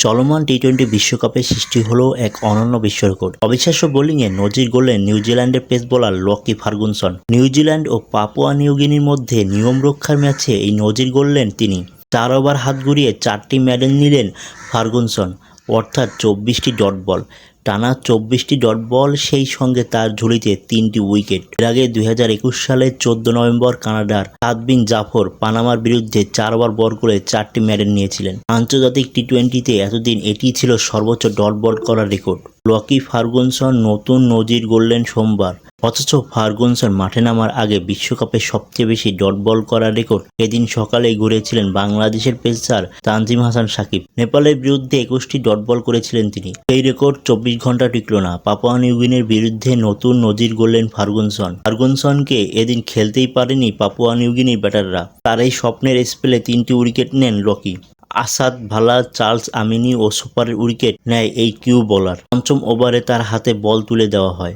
চলমান টি-20 বিশ্বকাপে সৃষ্টি হলো এক অনন্য বিশ্ব রেকর্ড। অবিশ্বাস্য বোলিংয়ে নজির গড়লেন নিউজিল্যান্ডের pace bowler Lockie Ferguson. New Zealand ও পাপুয়া নিউগিনির মধ্যে নিয়ম রক্ষার ম্যাচে এই নজির গড়লেন তিনি। 4 ওভার হাত ঘুরিয়ে 4টি মেডেল নিলেন ফার্গুসন, অর্থাৎ 24টি ডট বল। টানা 24টি ডট বল, সেই সঙ্গে তার ঝুলিতে 3টি উইকেট। এর আগে 2021 সালের 14 নভেম্বর কানাডার সাদ বিন জাফর পানামার বিরুদ্ধে 4 ওভার বল করে 4টি মেডেল নিয়েছিলেন। আন্তর্জাতিক টি-20তে এতদিন এটিই ছিল সর্বোচ্চ ডট বল করার রেকর্ড। লকি ফার্গুসন নতুন নজির গড়লেন সোমবার। অথচ ফার্গুসন মাঠে নামার আগে বিশ্বকাপে সবচেয়ে বেশি ডট বল করার রেকর্ড এদিন সকালেই গড়েছিলেন বাংলাদেশের পেসার তানজিম হাসান সাকিব। নেপালের বিরুদ্ধে 21টি ডট বল করেছিলেন তিনি। এই রেকর্ড 24 ঘন্টা টিকল না। পাপুয়া নিউগিনির বিরুদ্ধে নতুন নজির গড়লেন ফার্গুসন। ফার্গুসনকে এদিন খেলতেই পারেনি পাপুয়া নিউগিনির ব্যাটাররা। তার এই স্বপ্নের স্পেলে 3টি উইকেট নেন লকি। আসাদ ভালা, চার্লস আমিনি ও সুপারের উইকেট নেয় এই কিউ বোলার। পঞ্চম ওভারে তার হাতে বল তুলে দেওয়া হয়।